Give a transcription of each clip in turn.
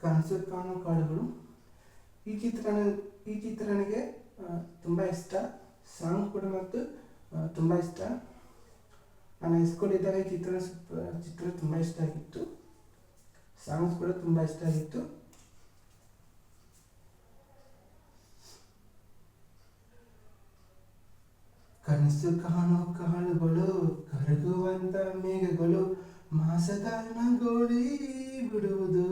ಕನಸು ಕಾಣೋ ಕಾಡುಗಳು. ಈ ಚಿತ್ರ ನನಗೆ ತುಂಬ ಇಷ್ಟ. ಸಾಂಗ್ ಕೂಡ ಮತ್ತು ತುಂಬ ಇಷ್ಟ. ನಾನು ಹೈಸ್ಕೂಲ್ ಇದ್ದಾಗ ಈ ಚಿತ್ರ ತುಂಬ ಇಷ್ಟ ಆಗಿತ್ತು. ಸಾಂಗ್ಸ್ ಕೂಡ ತುಂಬ ಇಷ್ಟ ಆಗಿತ್ತು. ಕನಸು ಕಾಣೋ ಕಾಳುಗಳು, ಕರಗುವಂತ ಮೇಘಗಳು, ಮಾಸದ ಗೋಳಿ ಬಿಡುವುದು,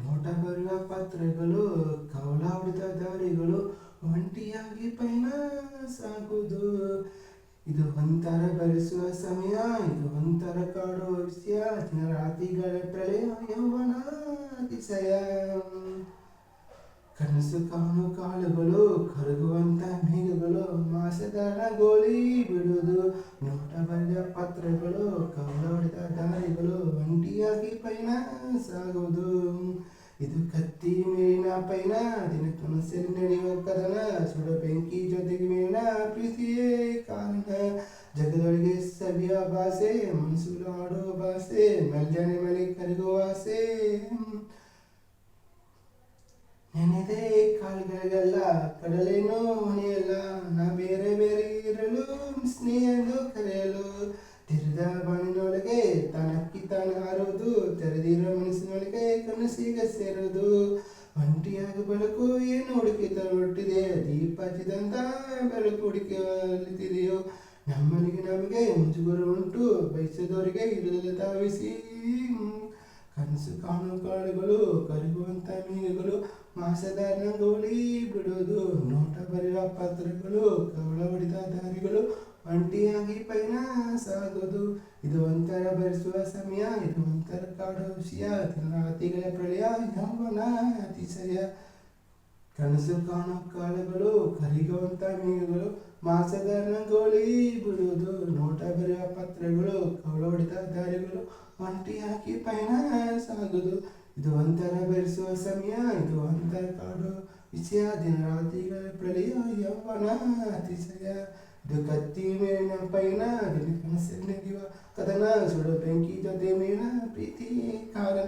ನೋಟ ಬರುವ ಪತ್ರಗಳು, ಕವಲ ಹೊಡೆದ ದಾರಿಗಳು, ಒಂಟಿಯಾಗಿ ಪಯಣ ಸಾಗುವುದು. ಇದು ಒಂಥರ ಬರೆಸುವ ಸಮಯ, ಇದು ಒಂಥರ ಕಾಡುವ ವಿಷಯ, ರಾತ್ರಿಗಳ ಪ್ರಳಯ, ಯೌವನ ಅತಿಶಯ. ಕನಸು ಕಾಣೋ ಕಾಳುಗಳು, ಕರಗುವಂತ ಮೇಘಗಳು, ಮಾಸದ ಗೋಳಿ ಬಿಡುವುದು, ನೋಟ ಬರೆದ ಪತ್ರಗಳು, ಕವಲ ಹೊಡೆದ ದಾರಿಗಳು, ಒಂಟಿಯಾಗಿ ಪಯಣ ಸಾಗುವುದು. ಇದು ಕತ್ತಿ ಮೇಲಿನ ಪಯಣ, ದಿನ ಕನಸಲ್ಲಿ ನಡೆಯುವ ಕದನ, ಸುಡ ಬೆಂಕಿ ಜೊತೆಗೆ ಮೇಲಿನ ಪ್ರೀತಿಯೇ ಕಾರಣ. ಜಗದೊಳಗೆ ಸವಿಯ ಭಾಷೆ, ಮನಸ್ಸುಗಳು ಆಡುವ ಭಾಷೆ, ಮಲ್ಯನೆ ಮನೆ ಕರಗುವ ಆಸೆ. ನೆನೆದೇ ಕಾಲುಗಳಿಗೆಲ್ಲ ಕಡಲೇನೋ ಹೊಣೆಯಲ್ಲ, ನಾ ಬೇರೆ ಬೇರೆ ಇರಲು ಸ್ನೇಹಎಂದು ಕರೆಯಲು. ತೆರೆದ ಬಾಣಿನೊಳಗೆ ತಾನಕ್ಕಿ ತಾನು ಹಾರುವುದು, ತೆರೆದಿರೋ ಮನಸ್ಸಿನೊಳಗೆ ಕನಸಿಗ ಸೇರೋದು. ಒಂಟಿಯಾಗಿ ಬೆಳಕು ಏನು ಹುಡುಕಿತ ಹೊರಟಿದೆ, ದೀಪ ಹಚ್ಚಿದಂತ ಬೆಳಕು ಹುಡುಕಿದೆಯೋ. ನಮ್ಮನಿಗೆ ನಮಗೆ ಮುಜುಗರ ಉಂಟು, ಬಯಸದವರಿಗೆ ಇರಲು ತಾವಿಸಿ. ಕನಸು ಕಾಣೋ ಕಾಡುಗಳು, ಕರಗುವಂತ ಮೇಘಗಳು, ಮಾಸದ ಗೋಳಿ ಬಿಡೋದು, ನೋಟ ಬರೆಯುವ ಪತ್ರಗಳು, ಕವಳ ಹೊಡೆದ ದಾರಿಗಳು, ಒಂಟಿಯಾಗಿ ಪಯಣ ಸಾಗೋದು. ಇದು ಒಂಥರ ಬರೆಸುವ ಸಮಯ, ಇದು ಒಂಥರ ಕಾಡುವ ವಿಷಯ, ರಾತ್ರಿಗಳ ಪ್ರಳಯ, ಯೌವನ ಅತಿಶಯ. ಕನಸು ಕಾಣೋ ಕಾಳುಗಳು, ಕರಗುವಂತ ಮೇಘಗಳು, ಮಾಸದ ಗೋಳಿ ಬಿಡುವುದು, ನೋಟ ಬರೆಯುವ ಪತ್ರಗಳು, ಕವಳ ಹೊಡೆದ ದಾರಿಗಳು, ಒಂಟಿಯಾಗಿ ಪಯಣ ಸಾಗುವುದು. ಇದು ಒಂಥರ ಬೆರೆಸುವ ಸಮಯ, ಇದು ಒಂಥರ ಕಾಡುವ ವಿಷಯ, ರಾತ್ರಿಗಳ ಪ್ರಳಯ, ಯೌವನ ಅತಿಶಯ. ಇದು ಕತ್ತಿ ಮೇಲಿನ ಪಯಣ, ದಿನ ಕನಸಲ್ಲಿ ನಡೆಯುವ ಕದನ, ಸುಡ ಬೆಂಕಿ ಜೊತೆ ಮೇಲಿನ ಪ್ರೀತಿ ಕಾರಣ.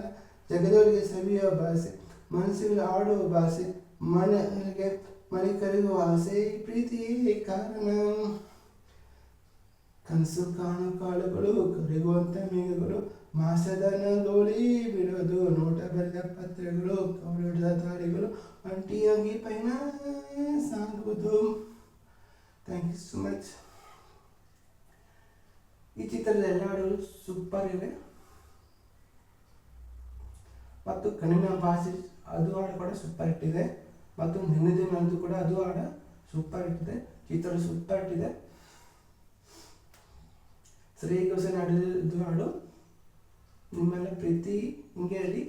ಜಗದೊಳಗೆ ಸವಿಯುವ ಭಾಷೆ, ಮನಸ್ಸುಗಳು ಆಡುವ ಭಾಷೆ, ಮನೆಗೆ ಮನೆ ಕರಗುವ ಆಸೆ, ಪ್ರೀತಿಯೇ ಕಾರಣ. ಕನಸು ಕಾಣೋ ಕಾಳುಗಳು, ಕರಗುವಂತ ಮೇಘಗಳು, ಮಾಸದ ಗೋಳಿ ಬಿಡೋದು, ನೋಟ ಬರೆದ ಪತ್ರಗಳು, ಕವಲ ಹೊಡೆದ ದಾರಿಗಳು, ಒಂಟಿಯಾಗಿ ಪಯಣ ಸಾಗುವುದು. Thank you so much. ಈ ಚಿತ್ರದ ಎಲ್ಲ ಹಾಡುಗಳು ಸೂಪರ್ ಇವೆ. ಮತ್ತು ಕಣ್ಣಿನ ಭಾಷೆ ಅದು ಹಾಡು ಕೂಡ ಸೂಪರ್ ಇಟ್ಟಿದೆ. ಮತ್ತು ನಿನ್ನದೇ ನನ್ನದು ಕೂಡ ಅದು ಹಾಡು ಸೂಪರ್ ಇಟ್ಟಿದೆ. ಚಿತ್ರ ಸೂಪರ್ ಇಟ್ಟಿದೆ. ಶ್ರೇಯಸ್ ಘೋಷಾಲ್ ಹಾಡಿದ್ದು ಹಾಡು. ನಿಮ್ಮೆಲ್ಲ ಪ್ರೀತಿ ಹಿಂಗೆ ಇರಲಿ.